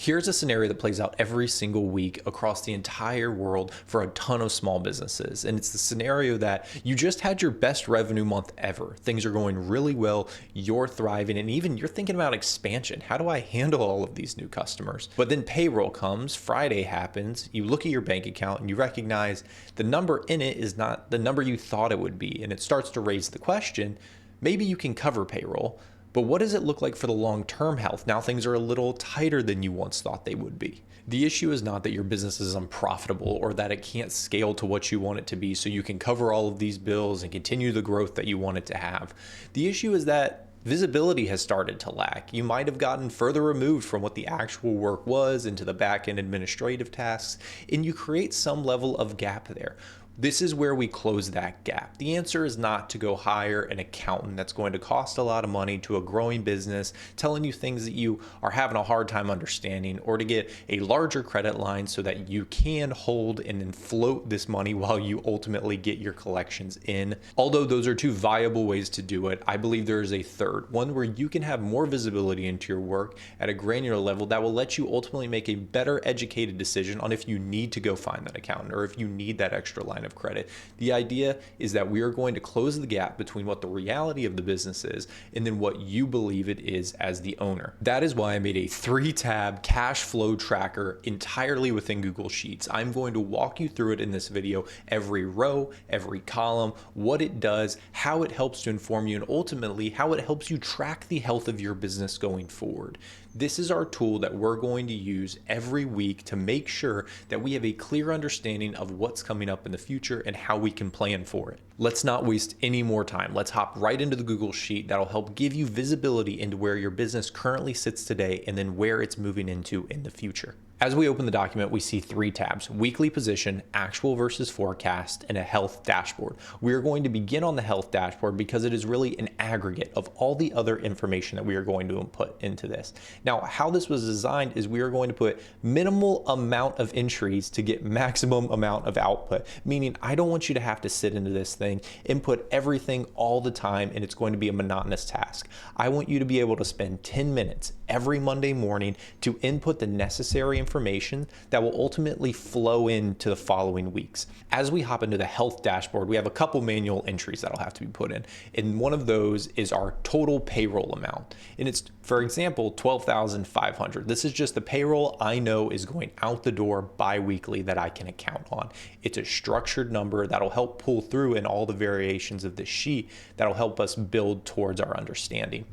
Here's a scenario that plays out every single week across the entire world for a ton of small businesses. And it's the scenario that you just had your best revenue month ever. Things are going really well, you're thriving, and even you're thinking about expansion. How do I handle all of these new customers? But then payroll comes, Friday happens, you look at your bank account and you recognize the number in it is not the number you thought it would be. And it starts to raise the question, maybe you can cover payroll, but what does it look like for the long-term health? Now things are a little tighter than you once thought they would be. The issue is not that your business is unprofitable or that it can't scale to what you want it to be so you can cover all of these bills and continue the growth that you want it to have. The issue is that visibility has started to lack. You might have gotten further removed from what the actual work was into the back-end administrative tasks, and you create some level of gap there. This is where we close that gap. The answer is not to go hire an accountant that's going to cost a lot of money to a growing business, telling you things that you are having a hard time understanding, or to get a larger credit line so that you can hold and then float this money while you ultimately get your collections in. Although those are two viable ways to do it, I believe there is a third, one where you can have more visibility into your work at a granular level that will let you ultimately make a better educated decision on if you need to go find that accountant or if you need that extra line of credit. The idea is that we are going to close the gap between what the reality of the business is and then what you believe it is as the owner. That is why I made a 3-tab cash flow tracker entirely within Google Sheets. I'm going to walk you through it in this video, every row, every column, what it does, how it helps to inform you, and ultimately how it helps you track the health of your business going forward. This is our tool that we're going to use every week to make sure that we have a clear understanding of what's coming up in the future and how we can plan for it. Let's not waste any more time. Let's hop right into the Google Sheet that'll help give you visibility into where your business currently sits today and then where it's moving into in the future. As we open the document, we see 3 tabs: weekly position, actual versus forecast, and a health dashboard. We are going to begin on the health dashboard because it is really an aggregate of all the other information that we are going to input into this. Now, how this was designed is we are going to put minimal amount of entries to get maximum amount of output, meaning I don't want you to have to sit into this thing, input everything all the time, and it's going to be a monotonous task. I want you to be able to spend 10 minutes every Monday morning to input the necessary information that will ultimately flow into the following weeks. As we hop into the health dashboard, we have a couple manual entries that'll have to be put in. And one of those is our total payroll amount. And it's, for example, $12,500. This is just the payroll I know is going out the door bi-weekly that I can account on. It's a structured number that'll help pull through in all the variations of the sheet that'll help us build towards our understanding.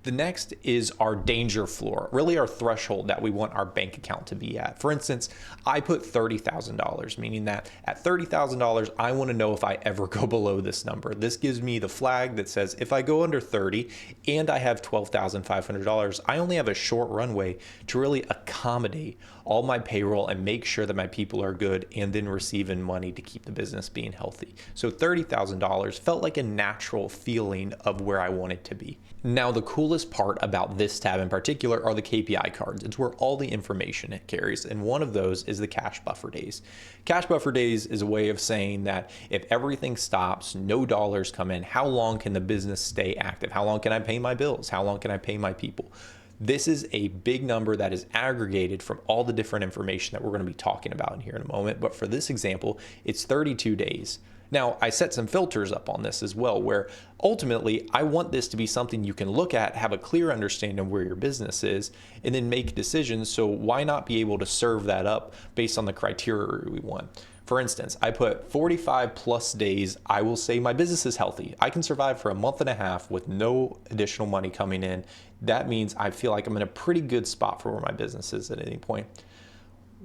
The next is our danger floor, really our threshold that we want our bank account to be at. For instance, I put $30,000, meaning that at $30,000, I want to know if I ever go below this number. This gives me the flag that says if I go under 30 and I have $12,500, I only have a short runway to really accommodate all my payroll and make sure that my people are good and then receiving money to keep the business being healthy. So $30,000 felt like a natural feeling of where I wanted to be. Now, the coolest part about this tab in particular are the KPI cards. It's where all the information it carries, and one of those is the cash buffer days. Cash buffer days is a way of saying that if everything stops, no dollars come in, how long can the business stay active? How long can I pay my bills? How long can I pay my people? This is a big number that is aggregated from all the different information that we're going to be talking about in here in a moment. But for this example, it's 32 days. Now, I set some filters up on this as well, where ultimately I want this to be something you can look at, have a clear understanding of where your business is, and then make decisions. So why not be able to serve that up based on the criteria we want? For instance, I put 45 plus days, I will say my business is healthy. I can survive for a month and a half with no additional money coming in. That means I feel like I'm in a pretty good spot for where my business is at any point.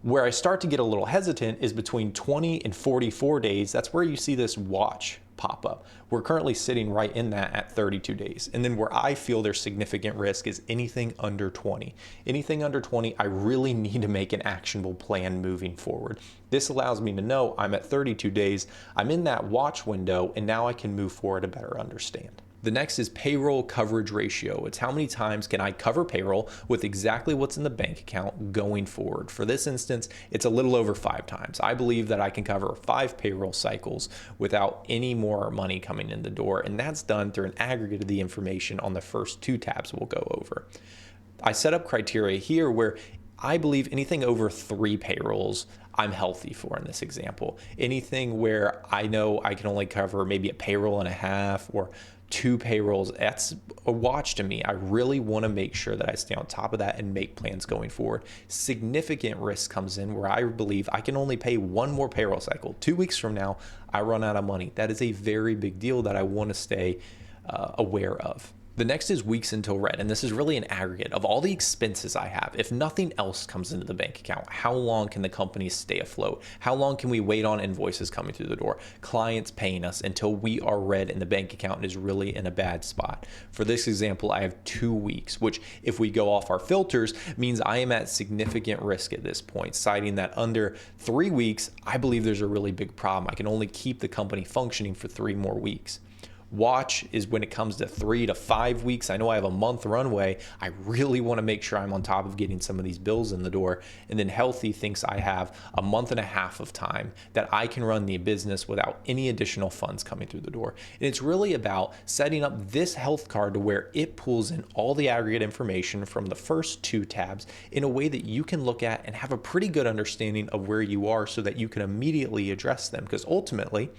Where I start to get a little hesitant is between 20 and 44 days. That's where you see this watch pop up. We're currently sitting right in that at 32 days. And then where I feel there's significant risk is anything under 20. Anything under 20, I really need to make an actionable plan moving forward. This allows me to know I'm at 32 days, I'm in that watch window, and now I can move forward to better understand. The next is payroll coverage ratio. It's how many times can I cover payroll with exactly what's in the bank account going forward. For this instance, it's a little over 5 times. I believe that I can cover 5 payroll cycles without any more money coming in the door, and that's done through an aggregate of the information on the first 2 tabs we'll go over. I set up criteria here where I believe anything over 3 payrolls, I'm healthy for in this example. Anything where I know I can only cover maybe a payroll and a half or 2 payrolls, that's a watch to me. I really want to make sure that I stay on top of that and make plans going forward. Significant risk comes in where I believe I can only pay 1 more payroll cycle. 2 weeks from now, I run out of money. That is a very big deal that I want to stay aware of. The next is weeks until red, and this is really an aggregate of all the expenses I have. If nothing else comes into the bank account, how long can the company stay afloat? How long can we wait on invoices coming through the door, clients paying us until we are red and the bank account is really in a bad spot? For this example, I have 2 weeks, which if we go off our filters means I am at significant risk at this point, citing that under 3 weeks, I believe there's a really big problem. I can only keep the company functioning for 3 more weeks. Watch is when it comes to 3 to 5 weeks. I know I have a month runway. I really want to make sure I'm on top of getting some of these bills in the door. And then healthy thinks I have a month and a half of time that I can run the business without any additional funds coming through the door. And it's really about setting up this health card to where it pulls in all the aggregate information from the first 2 tabs in a way that you can look at and have a pretty good understanding of where you are so that you can immediately address them. Because ultimately,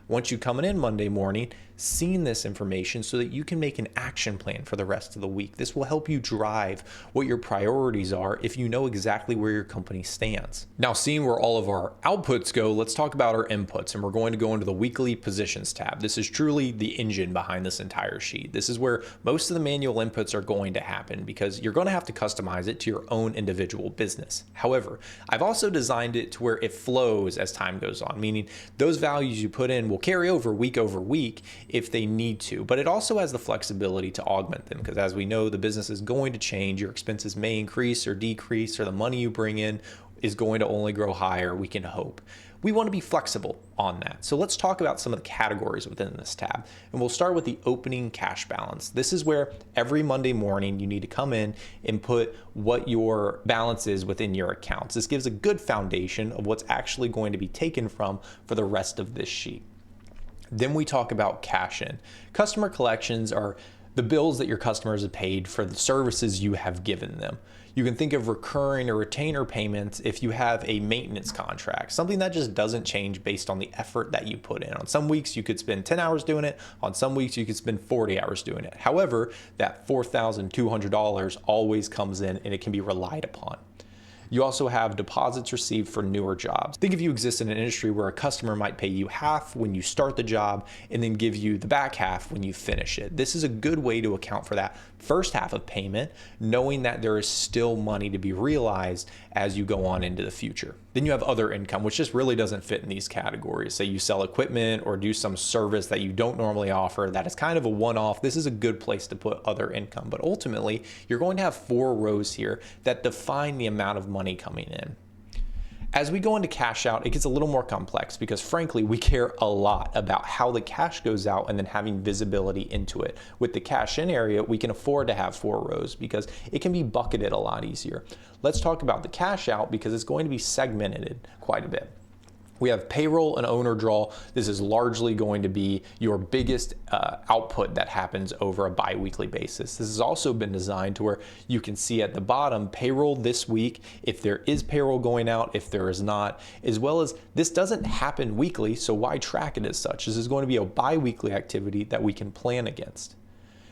once you come in Monday morning, seeing this information so that you can make an action plan for the rest of the week. This will help you drive what your priorities are if you know exactly where your company stands. Now, seeing where all of our outputs go, let's talk about our inputs, and we're going to go into the weekly positions tab. This is truly the engine behind this entire sheet. This is where most of the manual inputs are going to happen because you're going to have to customize it to your own individual business. However, I've also designed it to where it flows as time goes on, meaning those values you put in will carry over week if they need to, but it also has the flexibility to augment them because as we know, the business is going to change. Your expenses may increase or decrease, or the money you bring in is going to only grow higher, we can hope. We want to be flexible on that. So let's talk about some of the categories within this tab. And we'll start with the opening cash balance. This is where every Monday morning you need to come in and put what your balance is within your accounts. This gives a good foundation of what's actually going to be taken from for the rest of this sheet. Then we talk about cash in. Customer collections are the bills that your customers have paid for the services you have given them. You can think of recurring or retainer payments if you have a maintenance contract, something that just doesn't change based on the effort that you put in. On some weeks, you could spend 10 hours doing it. On some weeks, you could spend 40 hours doing it. However, that $4,200 always comes in and it can be relied upon. You also have deposits received for newer jobs. Think if you exist in an industry where a customer might pay you half when you start the job and then give you the back half when you finish it. This is a good way to account for that first half of payment, knowing that there is still money to be realized as you go on into the future. Then you have other income, which just really doesn't fit in these categories. Say you sell equipment or do some service that you don't normally offer, that is kind of a one-off. This is a good place to put other income, but ultimately you're going to have 4 rows here that define the amount of money coming in. As we go into cash out, it gets a little more complex because frankly, we care a lot about how the cash goes out and then having visibility into it. With the cash in area, we can afford to have 4 rows because it can be bucketed a lot easier. Let's talk about the cash out because it's going to be segmented quite a bit. We have payroll and owner draw. This is largely going to be your biggest output that happens over a bi-weekly basis. This has also been designed to where you can see at the bottom payroll this week, if there is payroll going out, if there is not, as well as this doesn't happen weekly, so why track it as such? This is going to be a bi-weekly activity that we can plan against.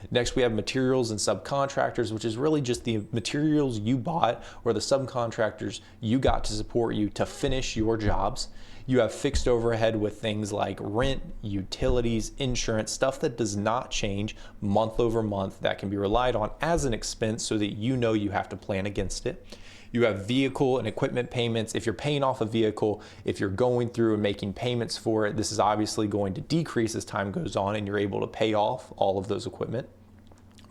Next, we have materials and subcontractors, which is really just the materials you bought or the subcontractors you got to support you to finish your jobs. You have fixed overhead with things like rent, utilities, insurance, stuff that does not change month over month that can be relied on as an expense so that you know you have to plan against it. You have vehicle and equipment payments. If you're paying off a vehicle, if you're going through and making payments for it, this is obviously going to decrease as time goes on and you're able to pay off all of those equipment.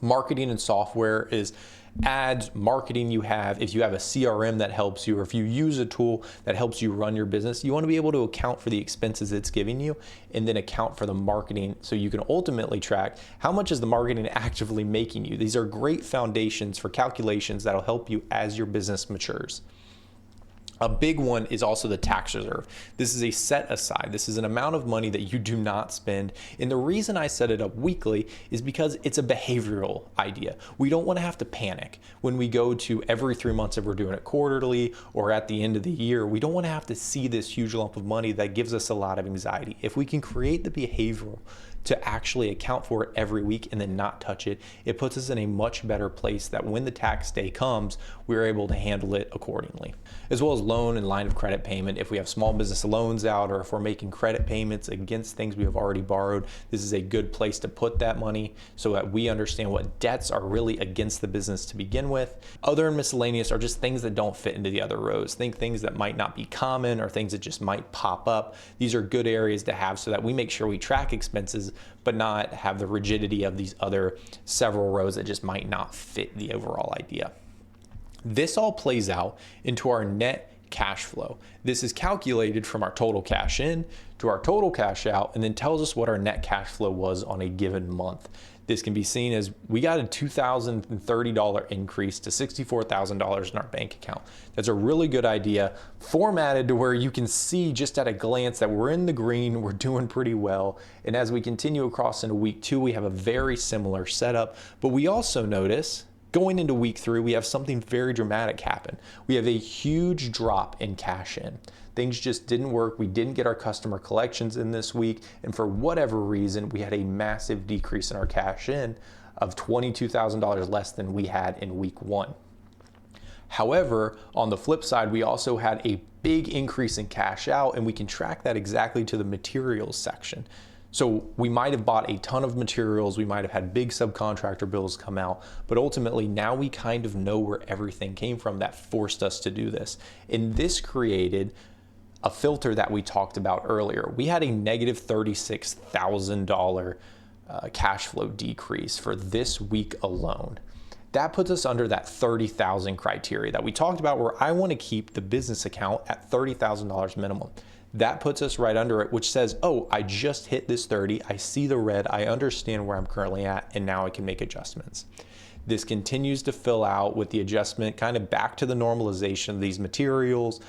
Marketing and software is ads, marketing you have. If you have a CRM that helps you, or if you use a tool that helps you run your business, you want to be able to account for the expenses it's giving you and then account for the marketing so you can ultimately track how much is the marketing actively making you. These are great foundations for calculations that'll help you as your business matures. A big one is also the tax reserve. This is a set aside. This is an amount of money that you do not spend. And the reason I set it up weekly is because it's a behavioral idea. We don't want to have to panic when we go to every 3 months if we're doing it quarterly or at the end of the year. We don't want to have to see this huge lump of money that gives us a lot of anxiety. If we can create the behavioral to actually account for it every week and then not touch it, it puts us in a much better place that when the tax day comes, we're able to handle it accordingly. As well as loan and line of credit payment. If we have small business loans out or if we're making credit payments against things we have already borrowed, this is a good place to put that money so that we understand what debts are really against the business to begin with. Other and miscellaneous are just things that don't fit into the other rows. Think things that might not be common or things that just might pop up. These are good areas to have so that we make sure we track expenses but not have the rigidity of these other several rows that just might not fit the overall idea. This all plays out into our net cash flow. This is calculated from our total cash in to our total cash out and then tells us what our net cash flow was on a given month. This can be seen as we got a $2,030 increase to $64,000 in our bank account. That's a really good idea, formatted to where you can see just at a glance that we're in the green, we're doing pretty well. And as we continue across into week 2, we have a very similar setup, but we also notice going into week 3, we have something very dramatic happen. We have a huge drop in cash in. Things just didn't work. We didn't get our customer collections in this week. And for whatever reason, we had a massive decrease in our cash in of $22,000 less than we had in week 1. However, on the flip side, we also had a big increase in cash out, and we can track that exactly to the materials section. So we might have bought a ton of materials, we might have had big subcontractor bills come out, but ultimately now we kind of know where everything came from that forced us to do this. And this created a filter that we talked about earlier. We had a negative $36,000 cash flow decrease for this week alone. That puts us under that $30,000 criteria that we talked about, where I want to keep the business account at $30,000 minimum. That puts us right under it, which says, oh, I just hit this 30, I see the red, I understand where I'm currently at, and now I can make adjustments. This continues to fill out with the adjustment kind of back to the normalization of these materials.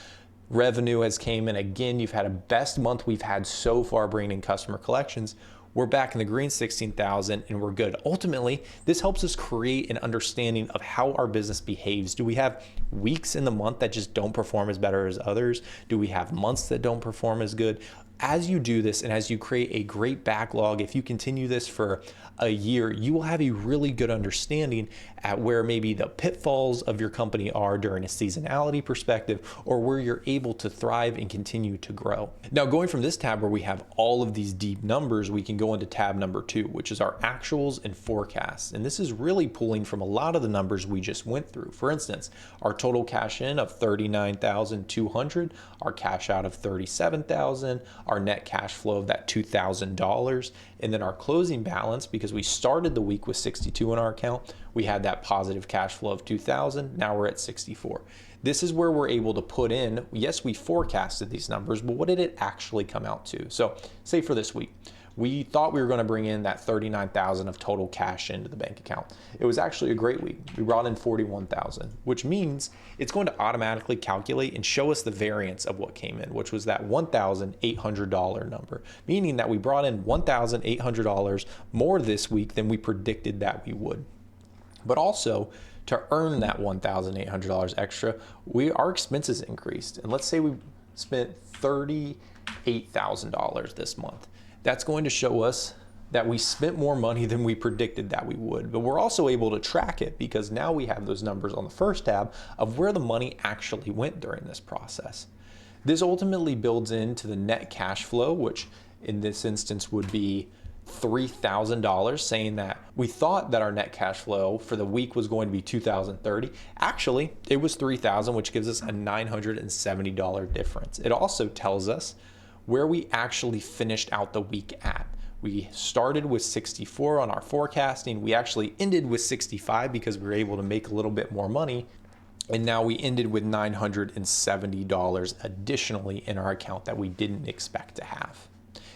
Revenue has came in. Again, you've had a best month we've had so far bringing in customer collections. We're back in the green, 16,000, and we're good. Ultimately, this helps us create an understanding of how our business behaves. Do we have weeks in the month that just don't perform as better as others? Do we have months that don't perform as good? As you do this and as you create a great backlog, if you continue this for a year, you will have a really good understanding at where maybe the pitfalls of your company are during a seasonality perspective, or where you're able to thrive and continue to grow. Now, going from this tab where we have all of these deep numbers, we can go into tab number 2, which is our actuals and forecasts. And this is really pulling from a lot of the numbers we just went through. For instance, our total cash in of $39,200, our cash out of $37,000, our net cash flow of that $2,000, and then our closing balance, because we started the week with 62 in our account, we had that positive cash flow of 2,000. Now we're at 64. This is where we're able to put in, yes, we forecasted these numbers, but what did it actually come out to? So say for this week, we thought we were going to bring in that 39,000 of total cash into the bank account. It was actually a great week. We brought in 41,000, which means it's going to automatically calculate and show us the variance of what came in, which was that $1,800 number, meaning that we brought in $1,800 more this week than we predicted that we would. But also, to earn that $1,800 extra, our expenses increased. And let's say we spent $38,000 this month. That's going to show us that we spent more money than we predicted that we would. But we're also able to track it because now we have those numbers on the first tab of where the money actually went during this process. This ultimately builds into the net cash flow, which in this instance would be $3,000, saying that we thought that our net cash flow for the week was going to be $2,030. Actually, it was $3,000, which gives us a $970 difference. It also tells us where we actually finished out the week at. We started with 64 on our forecasting. We actually ended with 65 because we were able to make a little bit more money. And now we ended with $970 additionally in our account that we didn't expect to have.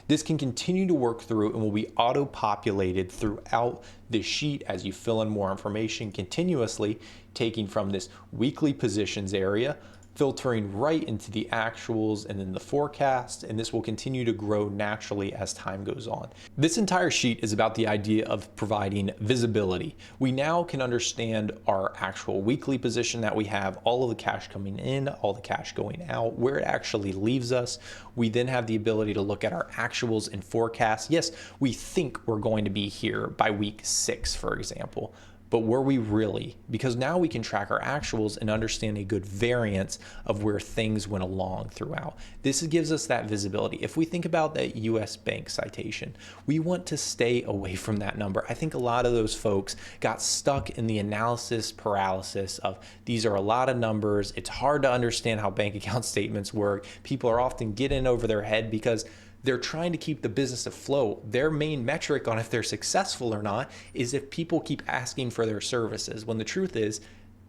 This can continue to work through and will be auto-populated throughout the sheet as you fill in more information continuously, taking from this weekly positions area, filtering right into the actuals and then the forecast, and this will continue to grow naturally as time goes on. This entire sheet is about the idea of providing visibility. We now can understand our actual weekly position that we have, all of the cash coming in, all the cash going out, where it actually leaves us. We then have the ability to look at our actuals and forecasts. Yes, we think we're going to be here by week 6, for example. But were we really? Because now we can track our actuals and understand a good variance of where things went along throughout. This gives us that visibility. If we think about that US bank citation, we want to stay away from that number. I think a lot of those folks got stuck in the analysis paralysis of these are a lot of numbers. It's hard to understand how bank account statements work. People are often getting over their head because they're trying to keep the business afloat. Their main metric on if they're successful or not is if people keep asking for their services, when the truth is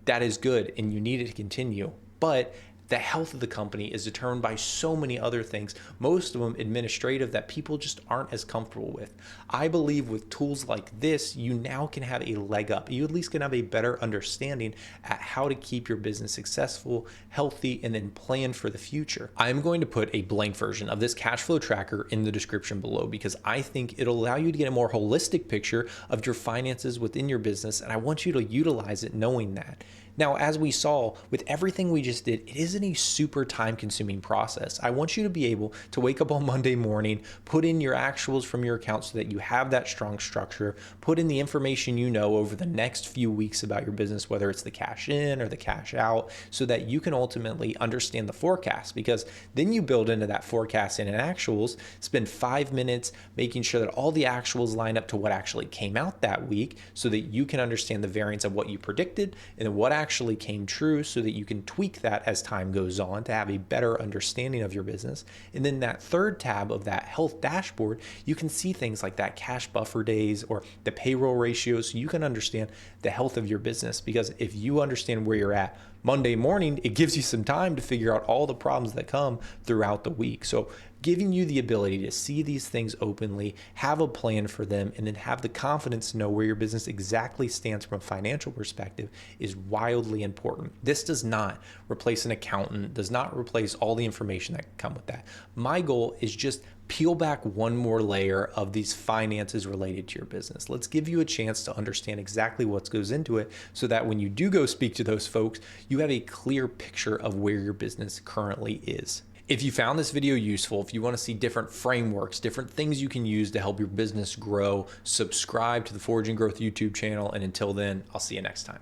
that is good and you need it to continue. But the health of the company is determined by so many other things, most of them administrative, that people just aren't as comfortable with. I believe with tools like this, you now can have a leg up. You at least can have a better understanding at how to keep your business successful, healthy, and then plan for the future. I'm going to put a blank version of this cash flow tracker in the description below because I think it'll allow you to get a more holistic picture of your finances within your business, and I want you to utilize it knowing that. Now, as we saw with everything we just did, it isn't a super time-consuming process. I want you to be able to wake up on Monday morning, put in your actuals from your account so that you have that strong structure, put in the information you know over the next few weeks about your business, whether it's the cash in or the cash out, so that you can ultimately understand the forecast, because then you build into that forecast in and actuals, spend 5 minutes making sure that all the actuals line up to what actually came out that week so that you can understand the variance of what you predicted and what actually came true so that you can tweak that as time goes on to have a better understanding of your business. And then that third tab of that health dashboard, you can see things like that cash buffer days or the payroll ratio, so you can understand the health of your business. Because if you understand where you're at Monday morning, it gives you some time to figure out all the problems that come throughout the week. So giving you the ability to see these things openly, have a plan for them, and then have the confidence to know where your business exactly stands from a financial perspective is wildly important. This does not replace an accountant, does not replace all the information that can come with that. My goal is just peel back one more layer of these finances related to your business. Let's give you a chance to understand exactly what goes into it so that when you do go speak to those folks, you have a clear picture of where your business currently is. If you found this video useful, if you want to see different frameworks, different things you can use to help your business grow, subscribe to the Forging Growth YouTube channel. And until then, I'll see you next time.